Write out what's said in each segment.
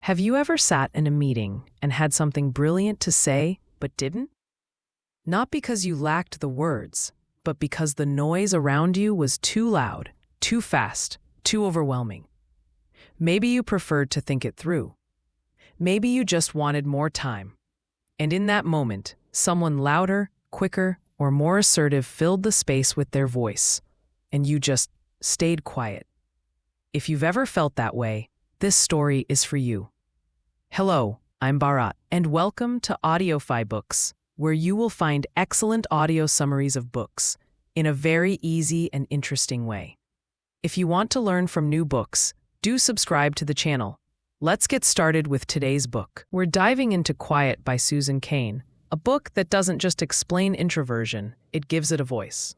Have you ever sat in a meeting and had something brilliant to say but didn't? Not because you lacked the words, but because the noise around you was too loud, too fast, too overwhelming. Maybe you preferred to think it through. Maybe you just wanted more time. And in that moment, someone louder, quicker, or more assertive filled the space with their voice, and you just stayed quiet. If you've ever felt that way, this story is for you. Hello, I'm Bharat, and welcome to Audiofybooks, where you will find excellent audio summaries of books in a very easy and interesting way. If you want to learn from new books, do subscribe to the channel. Let's get started with today's book. We're diving into Quiet by Susan Cain, a book that doesn't just explain introversion, it gives it a voice.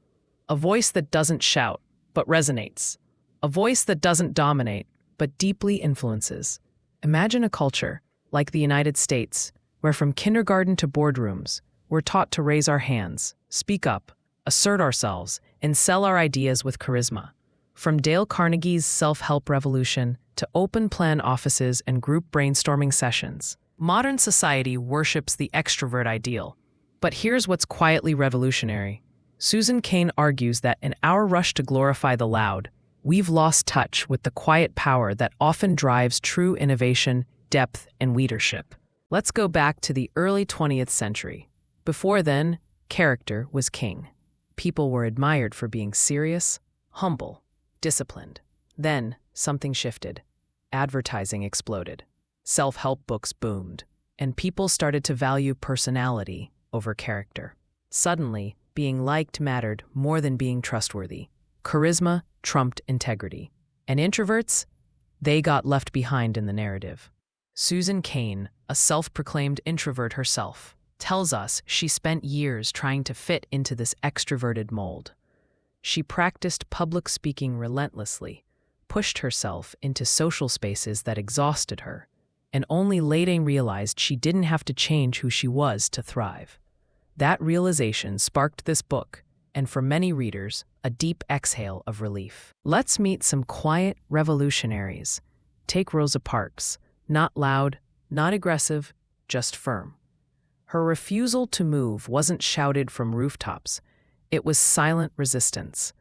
A voice that doesn't shout, but resonates. A voice that doesn't dominate, but deeply influences. Imagine a culture, like the United States, where from kindergarten to boardrooms, we're taught to raise our hands, speak up, assert ourselves, and sell our ideas with charisma. From Dale Carnegie's self-help revolution to open-plan offices and group brainstorming sessions, modern society worships the extrovert ideal. But here's what's quietly revolutionary. Susan Cain argues that in our rush to glorify the loud, we've lost touch with the quiet power that often drives true innovation, depth, and leadership. Let's go back to the early 20th century. Before then, character was king. People were admired for being serious, humble, disciplined. Then, something shifted. Advertising exploded. Self-help books boomed, and people started to value personality over character. Suddenly, being liked mattered more than being trustworthy. Charisma trumped integrity. And introverts? They got left behind in the narrative. Susan Cain, a self-proclaimed introvert herself, tells us she spent years trying to fit into this extroverted mold. She practiced public speaking relentlessly, pushed herself into social spaces that exhausted her, and only later realized she didn't have to change who she was to thrive. That realization sparked this book, and for many readers, a deep exhale of relief. Let's meet some quiet revolutionaries. Take Rosa Parks. Not loud, not aggressive, just firm. Her refusal to move wasn't shouted from rooftops. It was silent resistance.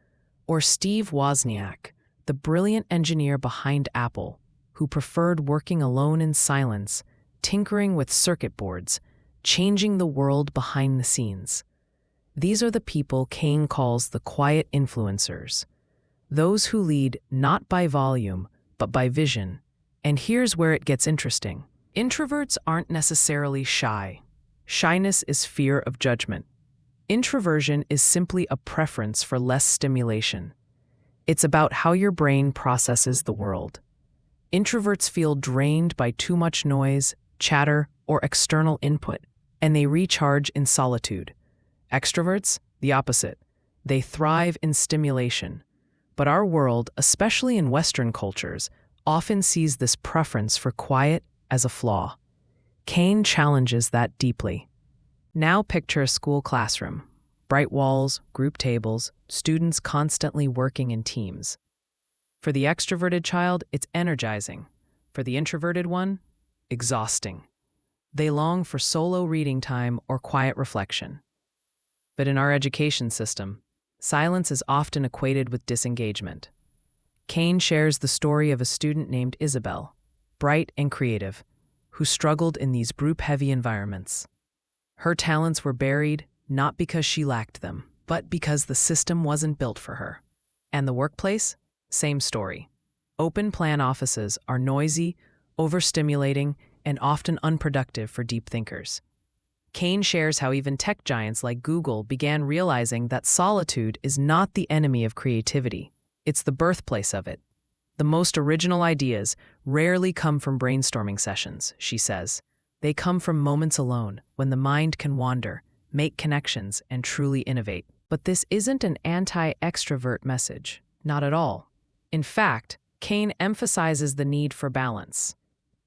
Or Steve Wozniak, the brilliant engineer behind Apple, who preferred working alone in silence, tinkering with circuit boards, changing the world behind the scenes. These are the people Cain calls the quiet influencers, those who lead not by volume, but by vision. And here's where it gets interesting. Introverts aren't necessarily shy. Shyness is fear of judgment. Introversion is simply a preference for less stimulation. It's about how your brain processes the world. Introverts feel drained by too much noise, chatter, or external input, and they recharge in solitude. Extroverts, the opposite. They thrive in stimulation. But our world, especially in Western cultures, often sees this preference for quiet as a flaw. Cain challenges that deeply. Now picture a school classroom. Bright walls, group tables, students constantly working in teams. For the extroverted child, it's energizing. For the introverted one, exhausting. They long for solo reading time or quiet reflection. But in our education system, silence is often equated with disengagement. Cain shares the story of a student named Isabel, bright and creative, who struggled in these group-heavy environments. Her talents were buried not because she lacked them, but because the system wasn't built for her. And the workplace? Same story. Open-plan offices are noisy, overstimulating, and often unproductive for deep thinkers. Cain shares how even tech giants like Google began realizing that solitude is not the enemy of creativity. It's the birthplace of it. The most original ideas rarely come from brainstorming sessions, she says. They come from moments alone, when the mind can wander, make connections, and truly innovate. But this isn't an anti-extrovert message. Not at all. In fact, Cain emphasizes the need for balance.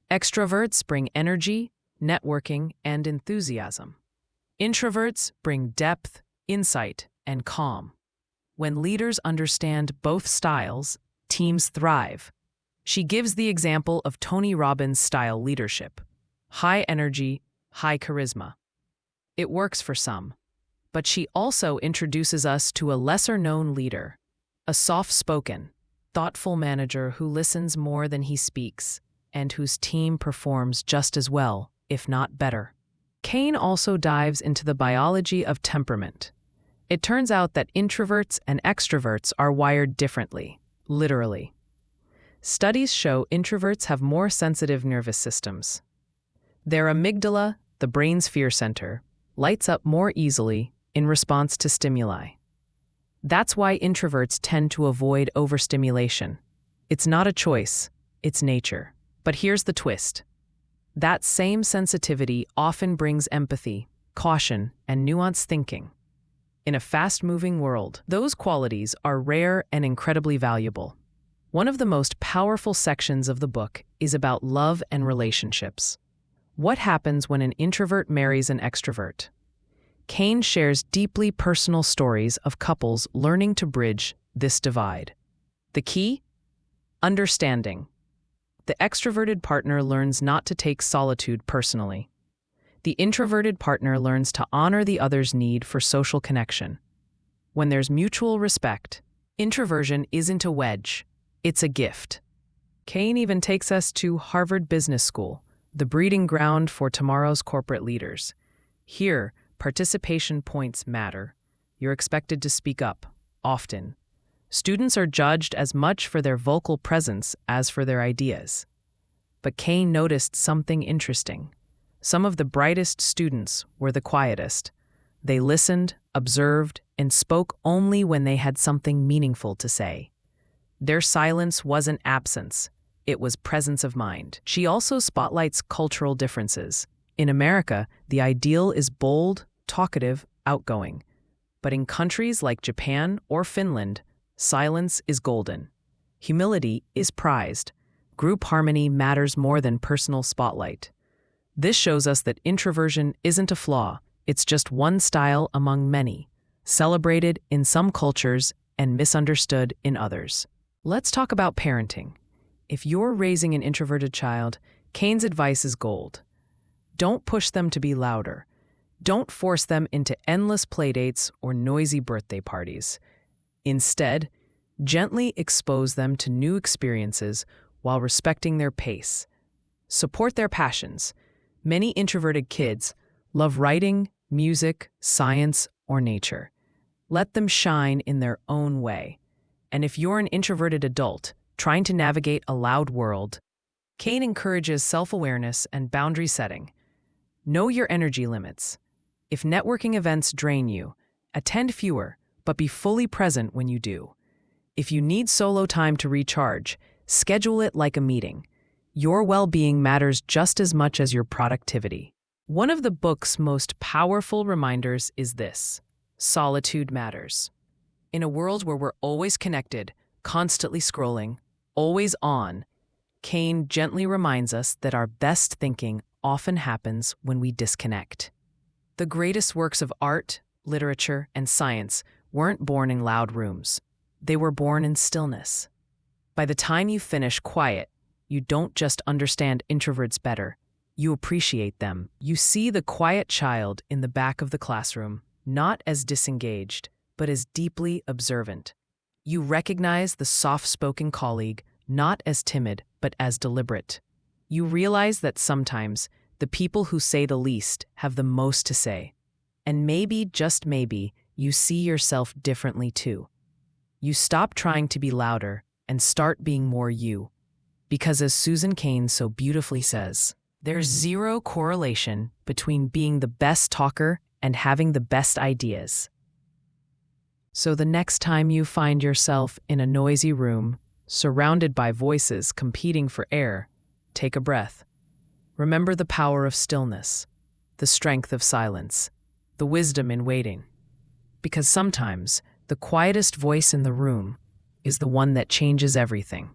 Extroverts bring energy, networking, and enthusiasm. Introverts bring depth, insight, and calm. When leaders understand both styles, teams thrive. She gives the example of Tony Robbins' style leadership: high energy, high charisma. It works for some. But she also introduces us to a lesser-known leader, a soft-spoken, thoughtful manager who listens more than he speaks, and whose team performs just as well, if not better. Cain also dives into the biology of temperament. It turns out that introverts and extroverts are wired differently, literally. Studies show introverts have more sensitive nervous systems. Their amygdala, the brain's fear center, lights up more easily in response to stimuli. That's why introverts tend to avoid overstimulation. It's not a choice, it's nature. But here's the twist. That same sensitivity often brings empathy, caution, and nuanced thinking. In a fast-moving world, those qualities are rare and incredibly valuable. One of the most powerful sections of the book is about love and relationships. What happens when an introvert marries an extrovert? Cain shares deeply personal stories of couples learning to bridge this divide. The key? Understanding. The extroverted partner learns not to take solitude personally. The introverted partner learns to honor the other's need for social connection. When there's mutual respect, introversion isn't a wedge, it's a gift. Cain even takes us to Harvard Business School, the breeding ground for tomorrow's corporate leaders. Here, participation points matter. You're expected to speak up, often. Students are judged as much for their vocal presence as for their ideas. But Cain noticed something interesting. Some of the brightest students were the quietest. They listened, observed, and spoke only when they had something meaningful to say. Their silence wasn't absence, it was presence of mind. She also spotlights cultural differences. In America, the ideal is bold, talkative, outgoing. But in countries like Japan or Finland, silence is golden. Humility is prized. Group harmony matters more than personal spotlight. This shows us that introversion isn't a flaw, it's just one style among many, celebrated in some cultures and misunderstood in others. Let's talk about parenting. If you're raising an introverted child, Cain's advice is gold. Don't push them to be louder. Don't force them into endless playdates or noisy birthday parties. Instead, gently expose them to new experiences while respecting their pace. Support their passions. Many introverted kids love writing, music, science, or nature. Let them shine in their own way. And if you're an introverted adult trying to navigate a loud world, Cain encourages self-awareness and boundary setting. Know your energy limits. If networking events drain you, attend fewer, but be fully present when you do. If you need solo time to recharge, schedule it like a meeting. Your well-being matters just as much as your productivity. One of the book's most powerful reminders is this: solitude matters. In a world where we're always connected, constantly scrolling, always on, Cain gently reminds us that our best thinking often happens when we disconnect. The greatest works of art, literature, and science weren't born in loud rooms. They were born in stillness. By the time you finish quiet, you don't just understand introverts better, you appreciate them. You see the quiet child in the back of the classroom, not as disengaged, but as deeply observant. You recognize the soft-spoken colleague, not as timid, but as deliberate. You realize that sometimes the people who say the least have the most to say. And maybe, just maybe, you see yourself differently too. You stop trying to be louder and start being more you. Because as Susan Cain so beautifully says, there's zero correlation between being the best talker and having the best ideas. So the next time you find yourself in a noisy room, surrounded by voices competing for air, take a breath. Remember the power of stillness, the strength of silence, the wisdom in waiting. Because sometimes the quietest voice in the room is the one that changes everything.